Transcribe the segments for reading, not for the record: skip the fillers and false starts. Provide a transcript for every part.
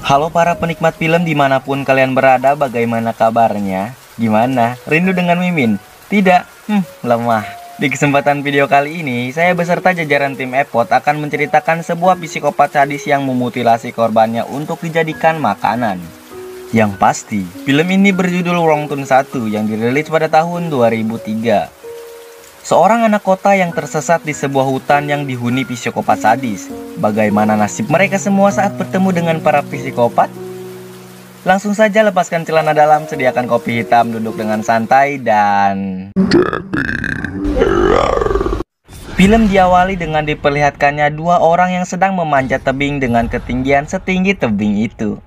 Halo para penikmat film dimanapun kalian berada, bagaimana kabarnya? Gimana? Rindu dengan Mimin? Tidak? Lemah. Di kesempatan video kali ini, saya beserta jajaran tim Epot akan menceritakan sebuah psikopat sadis yang memutilasi korbannya untuk dijadikan makanan. Yang pasti, film ini berjudul Wrong Turn 1 yang dirilis pada tahun 2003. Seorang anak kota yang tersesat di sebuah hutan yang dihuni psikopat sadis. Bagaimana nasib mereka semua saat bertemu dengan para psikopat? Langsung saja lepaskan celana dalam, sediakan kopi hitam, duduk dengan santai, dan... Film diawali dengan diperlihatkannya dua orang yang sedang memanjat tebing dengan ketinggian setinggi tebing itu.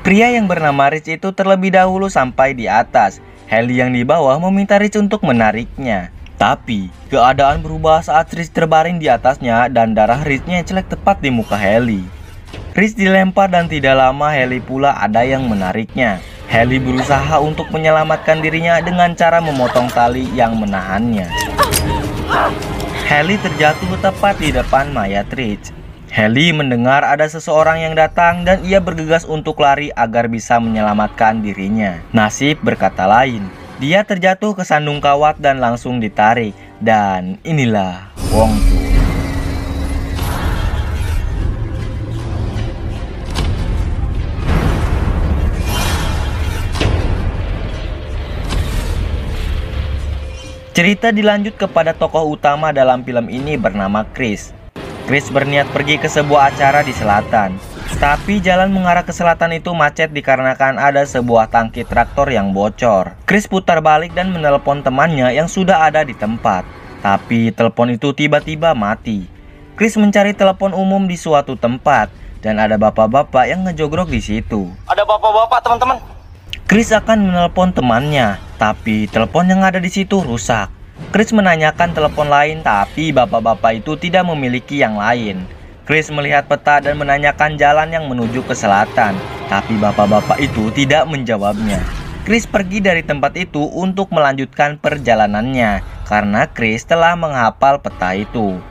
Pria yang bernama Rich itu terlebih dahulu sampai di atas. Haley yang di bawah meminta Rich untuk menariknya. Tapi, keadaan berubah saat Rich terbaring di atasnya dan darah Rich nyelek tepat di muka Haley. Rich dilempar dan tidak lama Haley pula ada yang menariknya. Haley berusaha untuk menyelamatkan dirinya dengan cara memotong tali yang menahannya. Haley terjatuh tepat di depan mayat Rich. Haley mendengar ada seseorang yang datang dan ia bergegas untuk lari agar bisa menyelamatkan dirinya. Nasib berkata lain. Dia terjatuh ke sandung kawat dan langsung ditarik. Dan inilah Wrong Turn. Cerita dilanjut kepada tokoh utama dalam film ini bernama Chris. Chris berniat pergi ke sebuah acara di selatan. Tapi jalan mengarah ke selatan itu macet dikarenakan ada sebuah tangki traktor yang bocor. Chris putar balik dan menelpon temannya yang sudah ada di tempat. Tapi telepon itu tiba-tiba mati. Chris mencari telepon umum di suatu tempat dan ada bapak-bapak yang ngejogrok di situ. Ada bapak-bapak, teman-teman. Chris akan menelpon temannya, tapi telepon yang ada di situ rusak. Chris menanyakan telepon lain, tapi bapak-bapak itu tidak memiliki yang lain. Chris melihat peta dan menanyakan jalan yang menuju ke selatan, tapi bapak-bapak itu tidak menjawabnya. Chris pergi dari tempat itu untuk melanjutkan perjalanannya, karena Chris telah menghafal peta itu.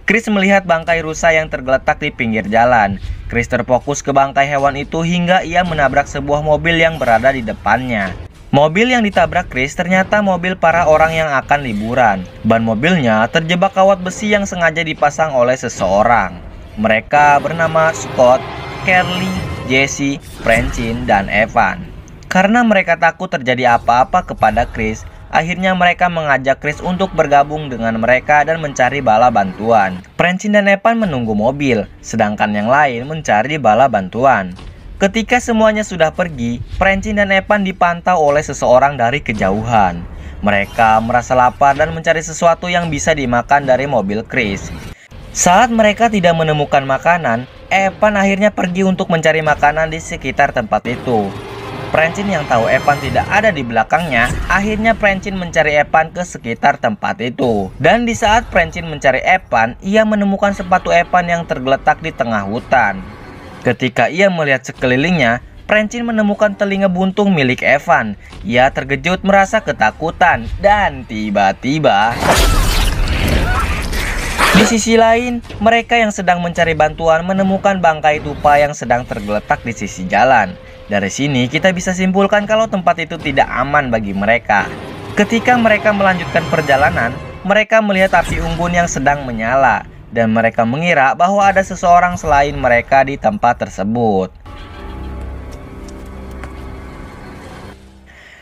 Chris melihat bangkai rusa yang tergeletak di pinggir jalan. Chris terfokus ke bangkai hewan itu hingga ia menabrak sebuah mobil yang berada di depannya. Mobil yang ditabrak Chris ternyata mobil para orang yang akan liburan. Ban mobilnya terjebak kawat besi yang sengaja dipasang oleh seseorang. Mereka bernama Scott, Carly, Jesse, Francine, dan Evan. Karena mereka takut terjadi apa-apa kepada Chris, akhirnya mereka mengajak Chris untuk bergabung dengan mereka dan mencari bala bantuan. Francine dan Evan menunggu mobil, sedangkan yang lain mencari bala bantuan. Ketika semuanya sudah pergi, Francine dan Evan dipantau oleh seseorang dari kejauhan. Mereka merasa lapar dan mencari sesuatu yang bisa dimakan dari mobil Chris. Saat mereka tidak menemukan makanan, Evan akhirnya pergi untuk mencari makanan di sekitar tempat itu. Francine yang tahu Evan tidak ada di belakangnya, akhirnya Francine mencari Evan ke sekitar tempat itu. Dan di saat Francine mencari Evan, ia menemukan sepatu Evan yang tergeletak di tengah hutan. Ketika ia melihat sekelilingnya, Francine menemukan telinga buntung milik Evan. Ia terkejut merasa ketakutan dan tiba-tiba... Di sisi lain, mereka yang sedang mencari bantuan menemukan bangkai tupai yang sedang tergeletak di sisi jalan. Dari sini kita bisa simpulkan kalau tempat itu tidak aman bagi mereka. Ketika mereka melanjutkan perjalanan, mereka melihat api unggun yang sedang menyala. Dan mereka mengira bahwa ada seseorang selain mereka di tempat tersebut.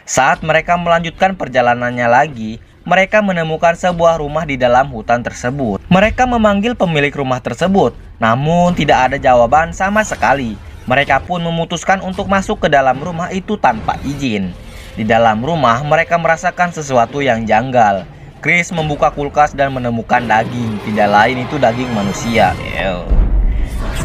Saat mereka melanjutkan perjalanannya lagi, mereka menemukan sebuah rumah di dalam hutan tersebut. Mereka memanggil pemilik rumah tersebut, namun tidak ada jawaban sama sekali. Mereka pun memutuskan untuk masuk ke dalam rumah itu tanpa izin. Di dalam rumah, mereka merasakan sesuatu yang janggal. Chris membuka kulkas dan menemukan daging. Tidak lain itu daging manusia.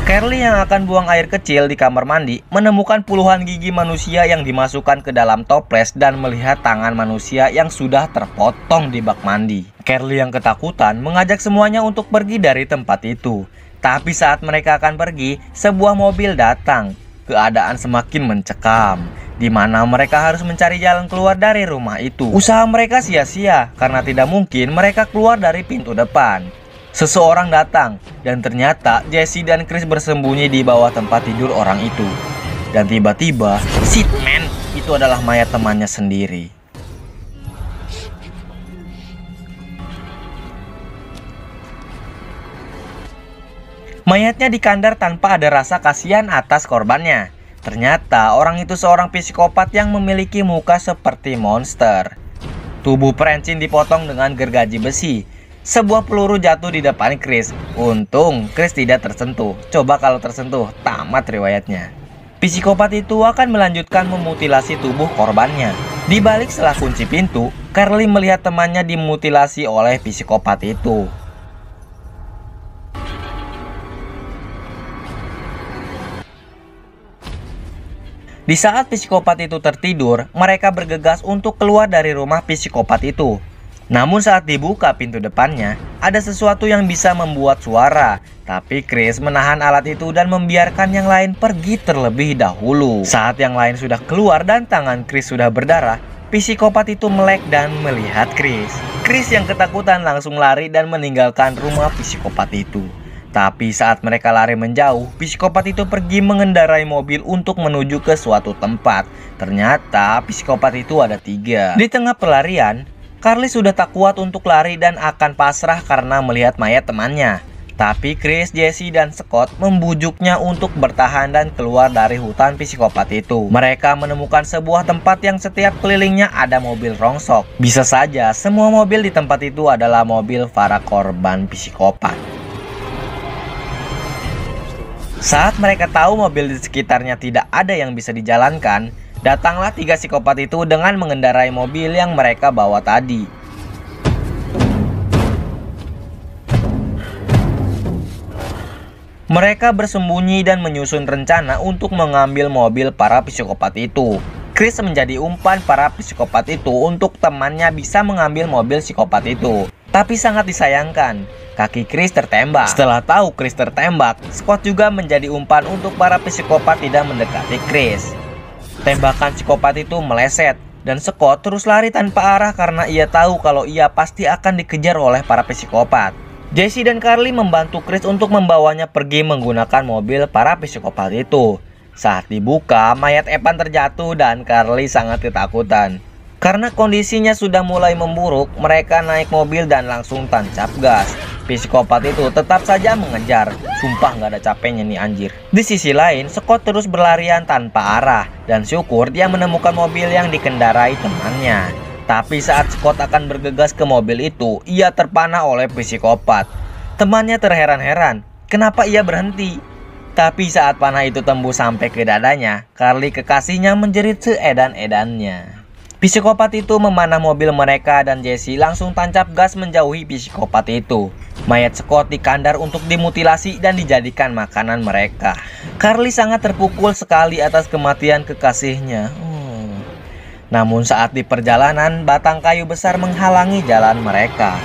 Carly yang akan buang air kecil di kamar mandi menemukan puluhan gigi manusia yang dimasukkan ke dalam toples dan melihat tangan manusia yang sudah terpotong di bak mandi. Carly yang ketakutan mengajak semuanya untuk pergi dari tempat itu. Tapi saat mereka akan pergi, sebuah mobil datang. keadaan semakin mencekam, di mana mereka harus mencari jalan keluar dari rumah itu. Usaha mereka sia-sia karena tidak mungkin mereka keluar dari pintu depan. Seseorang datang dan ternyata Jesse dan Chris bersembunyi di bawah tempat tidur orang itu. Dan tiba-tiba, shit man, itu adalah mayat temannya sendiri. Mayatnya dikandar tanpa ada rasa kasihan atas korbannya. Ternyata orang itu seorang psikopat yang memiliki muka seperti monster. Tubuh Francine dipotong dengan gergaji besi. Sebuah peluru jatuh di depan Chris. Untung Chris tidak tersentuh. Coba kalau tersentuh, tamat riwayatnya. Psikopat itu akan melanjutkan memutilasi tubuh korbannya. Di balik selah kunci pintu, Carly melihat temannya dimutilasi oleh psikopat itu. Di saat psikopat itu tertidur, mereka bergegas untuk keluar dari rumah psikopat itu. Namun saat dibuka pintu depannya, ada sesuatu yang bisa membuat suara. Tapi Chris menahan alat itu dan membiarkan yang lain pergi terlebih dahulu. Saat yang lain sudah keluar dan tangan Chris sudah berdarah, psikopat itu melek dan melihat Chris. Chris yang ketakutan langsung lari dan meninggalkan rumah psikopat itu. Tapi saat mereka lari menjauh, psikopat itu pergi mengendarai mobil untuk menuju ke suatu tempat. Ternyata psikopat itu ada 3. Di tengah pelarian, Carly sudah tak kuat untuk lari dan akan pasrah karena melihat mayat temannya. Tapi Chris, Jesse, dan Scott membujuknya untuk bertahan dan keluar dari hutan psikopat itu. Mereka menemukan sebuah tempat yang setiap kelilingnya ada mobil rongsok. Bisa saja semua mobil di tempat itu adalah mobil para korban psikopat. Saat mereka tahu mobil di sekitarnya tidak ada yang bisa dijalankan, datanglah 3 psikopat itu dengan mengendarai mobil yang mereka bawa tadi. Mereka bersembunyi dan menyusun rencana untuk mengambil mobil para psikopat itu. Chris menjadi umpan para psikopat itu untuk temannya bisa mengambil mobil psikopat itu. Tapi sangat disayangkan, kaki Chris tertembak. Setelah tahu Chris tertembak, Scott juga menjadi umpan untuk para psikopat tidak mendekati Chris. Tembakan psikopat itu meleset dan Scott terus lari tanpa arah karena ia tahu kalau ia pasti akan dikejar oleh para psikopat. Jesse dan Carly membantu Chris untuk membawanya pergi menggunakan mobil para psikopat itu. Saat dibuka, mayat Evan terjatuh dan Carly sangat ketakutan. Karena kondisinya sudah mulai memburuk, mereka naik mobil dan langsung tancap gas. Psikopat itu tetap saja mengejar. Sumpah nggak ada capeknya nih anjir. Di sisi lain, Scott terus berlarian tanpa arah. Dan syukur dia menemukan mobil yang dikendarai temannya. Tapi saat Scott akan bergegas ke mobil itu, ia terpana oleh psikopat. Temannya terheran-heran, kenapa ia berhenti? Tapi saat panah itu tembus sampai ke dadanya, Carly kekasihnya menjerit seedan-edannya. Psikopat itu memanah mobil mereka dan Jesse langsung tancap gas menjauhi psikopat itu. Mayat Scott dikandar untuk dimutilasi dan dijadikan makanan mereka. Carly sangat terpukul sekali atas kematian kekasihnya. Namun saat di perjalanan, batang kayu besar menghalangi jalan mereka.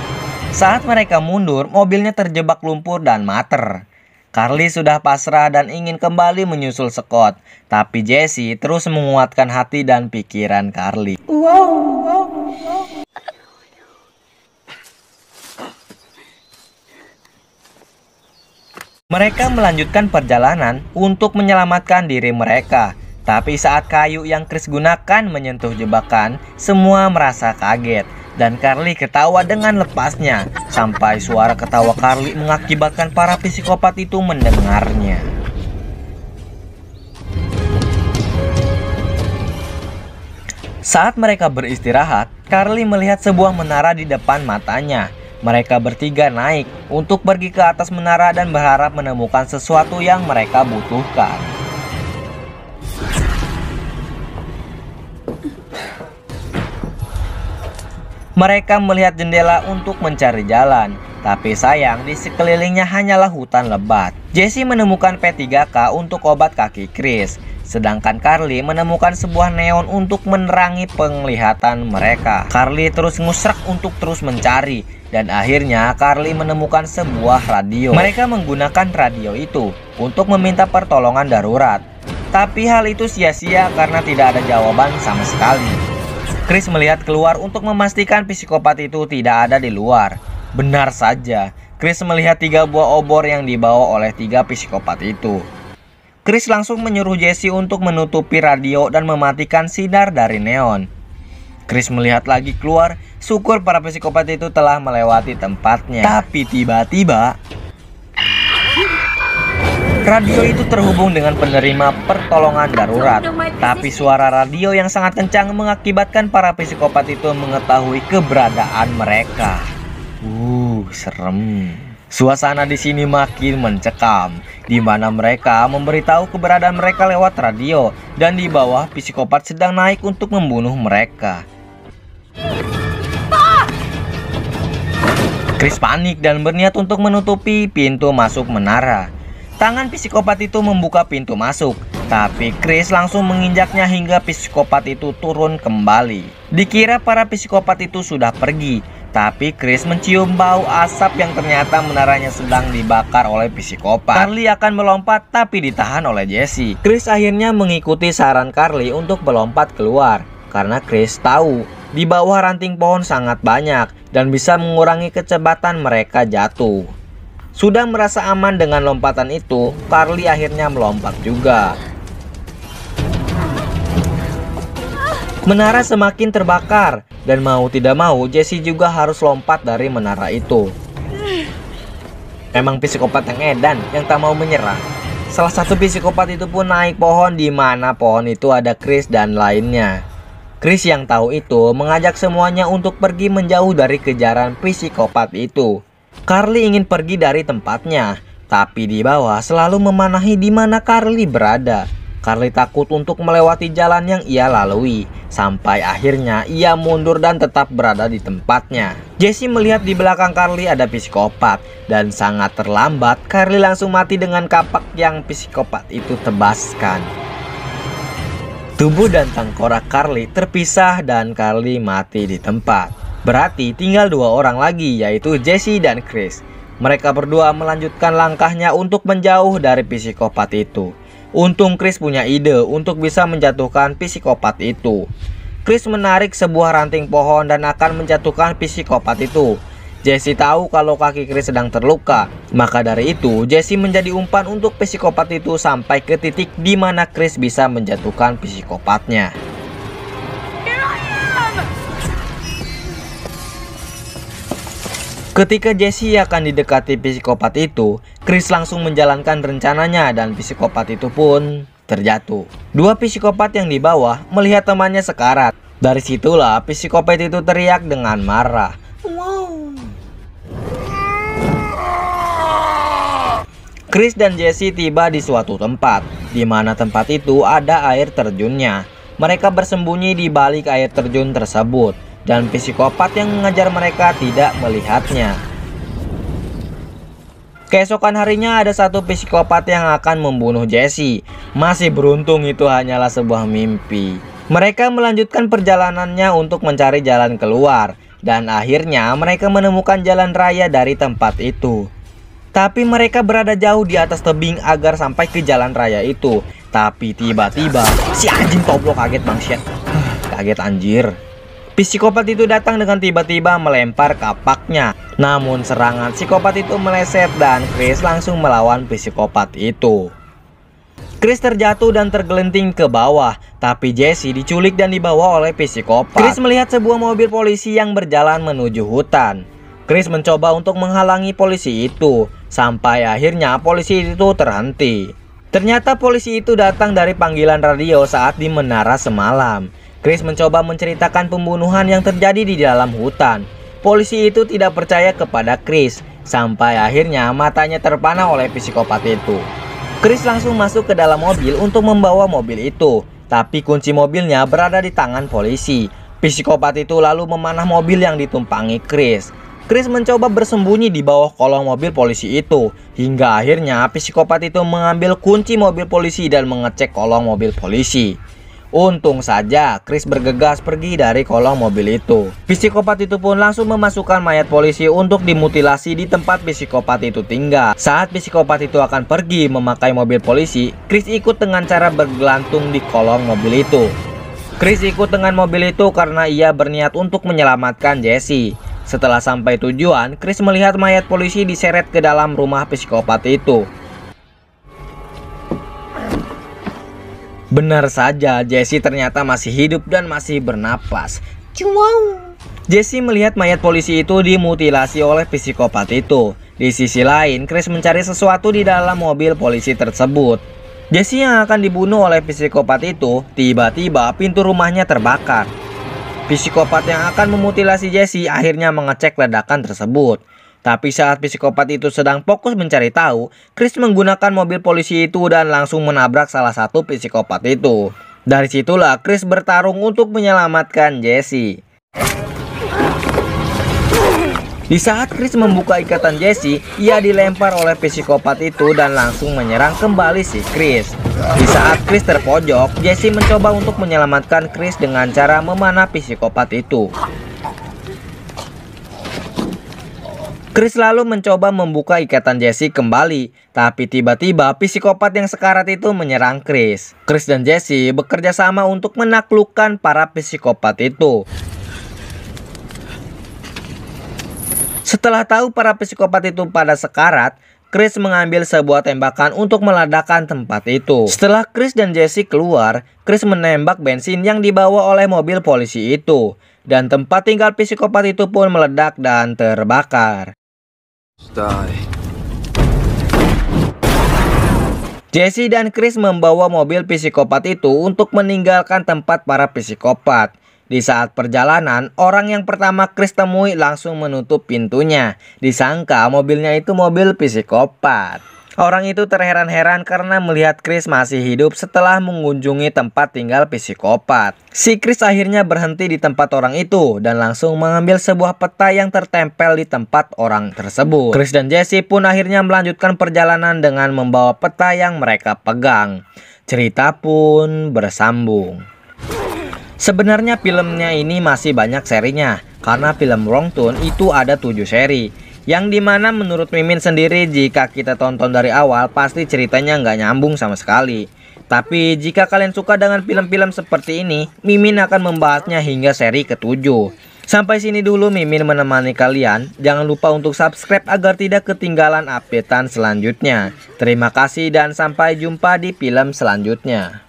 Saat mereka mundur, mobilnya terjebak lumpur dan mater. Carly sudah pasrah dan ingin kembali menyusul Scott. Tapi Jesse terus menguatkan hati dan pikiran Carly. Mereka melanjutkan perjalanan untuk menyelamatkan diri mereka. Tapi saat kayu yang Chris gunakan menyentuh jebakan, semua merasa kaget. Dan Carly ketawa dengan lepasnya, sampai suara ketawa Carly mengakibatkan para psikopat itu mendengarnya. Saat mereka beristirahat, Carly melihat sebuah menara di depan matanya. Mereka bertiga naik untuk pergi ke atas menara dan berharap menemukan sesuatu yang mereka butuhkan. Mereka melihat jendela untuk mencari jalan, tapi sayang di sekelilingnya hanyalah hutan lebat. Jesse menemukan P3K untuk obat kaki Chris, sedangkan Carly menemukan sebuah neon untuk menerangi penglihatan mereka. Carly terus ngusrak untuk terus mencari, dan akhirnya Carly menemukan sebuah radio. Mereka menggunakan radio itu untuk meminta pertolongan darurat. Tapi hal itu sia-sia karena tidak ada jawaban sama sekali. Chris melihat keluar untuk memastikan psikopat itu tidak ada di luar. Benar saja, Chris melihat 3 buah obor yang dibawa oleh 3 psikopat itu. Chris langsung menyuruh Jesse untuk menutupi radio dan mematikan sinar dari neon. Chris melihat lagi keluar, syukur para psikopat itu telah melewati tempatnya. Tapi tiba-tiba radio itu terhubung dengan penerima pertolongan darurat. Tapi suara radio yang sangat kencang mengakibatkan para psikopat itu mengetahui keberadaan mereka. Serem. Suasana di sini makin mencekam, di mana mereka memberitahu keberadaan mereka lewat radio, dan di bawah psikopat sedang naik untuk membunuh mereka. Chris panik dan berniat untuk menutupi pintu masuk menara. Tangan psikopat itu membuka pintu masuk, tapi Chris langsung menginjaknya hingga psikopat itu turun kembali. Dikira para psikopat itu sudah pergi, tapi Chris mencium bau asap yang ternyata menaranya sedang dibakar oleh psikopat. Carly akan melompat tapi ditahan oleh Jesse. Chris akhirnya mengikuti saran Carly untuk melompat keluar, karena Chris tahu di bawah ranting pohon sangat banyak dan bisa mengurangi kecepatan mereka jatuh. Sudah merasa aman dengan lompatan itu, Carly akhirnya melompat juga. Menara semakin terbakar, dan mau tidak mau Jesse juga harus lompat dari menara itu. Emang psikopat yang edan yang tak mau menyerah. Salah satu psikopat itu pun naik pohon, di mana pohon itu ada Chris dan lainnya. Chris yang tahu itu mengajak semuanya untuk pergi menjauh dari kejaran psikopat itu. Carly ingin pergi dari tempatnya, tapi di bawah selalu memanahi di mana Carly berada. Carly takut untuk melewati jalan yang ia lalui, sampai akhirnya ia mundur dan tetap berada di tempatnya. Jesse melihat di belakang Carly ada psikopat, dan sangat terlambat Carly langsung mati dengan kapak yang psikopat itu tebaskan. Tubuh dan tengkorak Carly terpisah dan Carly mati di tempat. Berarti tinggal 2 orang lagi, yaitu Jesse dan Chris. Mereka berdua melanjutkan langkahnya untuk menjauh dari psikopat itu. Untung Chris punya ide untuk bisa menjatuhkan psikopat itu. Chris menarik sebuah ranting pohon dan akan menjatuhkan psikopat itu. Jesse tahu kalau kaki Chris sedang terluka, maka dari itu Jesse menjadi umpan untuk psikopat itu sampai ke titik di mana Chris bisa menjatuhkan psikopatnya. Ketika Jesse akan didekati psikopat itu, Chris langsung menjalankan rencananya dan psikopat itu pun terjatuh. 2 psikopat yang di bawah melihat temannya sekarat. Dari situlah psikopat itu teriak dengan marah. Chris dan Jesse tiba di suatu tempat, di mana tempat itu ada air terjunnya. Mereka bersembunyi di balik air terjun tersebut, dan psikopat yang mengejar mereka tidak melihatnya. Keesokan harinya ada satu psikopat yang akan membunuh Jesse. Masih beruntung itu hanyalah sebuah mimpi. Mereka melanjutkan perjalanannya untuk mencari jalan keluar, dan akhirnya mereka menemukan jalan raya dari tempat itu. Tapi mereka berada jauh di atas tebing agar sampai ke jalan raya itu. Tapi tiba-tiba si anjing toblok kaget bangset. Kaget anjir. Psikopat itu datang dengan tiba-tiba melempar kapaknya. Namun serangan psikopat itu meleset dan Chris langsung melawan psikopat itu. Chris terjatuh dan tergelenting ke bawah, tapi Jesse diculik dan dibawa oleh psikopat. Chris melihat sebuah mobil polisi yang berjalan menuju hutan. Chris mencoba untuk menghalangi polisi itu, sampai akhirnya polisi itu terhenti. Ternyata polisi itu datang dari panggilan radio saat di menara semalam. Chris mencoba menceritakan pembunuhan yang terjadi di dalam hutan. Polisi itu tidak percaya kepada Chris, sampai akhirnya matanya terpana oleh psikopat itu. Chris langsung masuk ke dalam mobil untuk membawa mobil itu, tapi kunci mobilnya berada di tangan polisi. Psikopat itu lalu memanah mobil yang ditumpangi Chris. Chris mencoba bersembunyi di bawah kolong mobil polisi itu, hingga akhirnya psikopat itu mengambil kunci mobil polisi dan mengecek kolong mobil polisi. Untung saja Chris bergegas pergi dari kolong mobil itu. Psikopat itu pun langsung memasukkan mayat polisi untuk dimutilasi di tempat psikopat itu tinggal. Saat psikopat itu akan pergi memakai mobil polisi, Chris ikut dengan cara bergelantung di kolong mobil itu. Chris ikut dengan mobil itu karena ia berniat untuk menyelamatkan Jesse. Setelah sampai tujuan, Chris melihat mayat polisi diseret ke dalam rumah psikopat itu. Benar saja, Jesse ternyata masih hidup dan masih bernapas. Wow. Jesse melihat mayat polisi itu dimutilasi oleh psikopat itu. Di sisi lain, Chris mencari sesuatu di dalam mobil polisi tersebut. Jesse yang akan dibunuh oleh psikopat itu, tiba-tiba pintu rumahnya terbakar. Psikopat yang akan memutilasi Jesse akhirnya mengecek ledakan tersebut. Tapi saat psikopat itu sedang fokus mencari tahu, Chris menggunakan mobil polisi itu dan langsung menabrak salah satu psikopat itu. Dari situlah Chris bertarung untuk menyelamatkan Jesse. Di saat Chris membuka ikatan Jesse, ia dilempar oleh psikopat itu dan langsung menyerang kembali si Chris. Di saat Chris terpojok, Jesse mencoba untuk menyelamatkan Chris dengan cara memanah psikopat itu. Chris lalu mencoba membuka ikatan Jesse kembali, tapi tiba-tiba psikopat yang sekarat itu menyerang Chris. Chris dan Jesse bekerja sama untuk menaklukkan para psikopat itu. Setelah tahu para psikopat itu pada sekarat, Chris mengambil sebuah tembakan untuk meledakkan tempat itu. Setelah Chris dan Jesse keluar, Chris menembak bensin yang dibawa oleh mobil polisi itu. Dan tempat tinggal psikopat itu pun meledak dan terbakar. Jesse dan Chris membawa mobil psikopat itu untuk meninggalkan tempat para psikopat. Di saat perjalanan, orang yang pertama Chris temui langsung menutup pintunya. Disangka mobilnya itu mobil psikopat. Orang itu terheran-heran karena melihat Chris masih hidup setelah mengunjungi tempat tinggal psikopat. Si Chris akhirnya berhenti di tempat orang itu dan langsung mengambil sebuah peta yang tertempel di tempat orang tersebut. Chris dan Jesse pun akhirnya melanjutkan perjalanan dengan membawa peta yang mereka pegang. Cerita pun bersambung. Sebenarnya filmnya ini masih banyak serinya, karena film Wrong Turn itu ada 7 seri. Yang dimana menurut Mimin sendiri jika kita tonton dari awal pasti ceritanya nggak nyambung sama sekali. Tapi jika kalian suka dengan film-film seperti ini, Mimin akan membahasnya hingga seri ke-7. Sampai sini dulu Mimin menemani kalian. Jangan lupa untuk subscribe agar tidak ketinggalan updatean selanjutnya. Terima kasih dan sampai jumpa di film selanjutnya.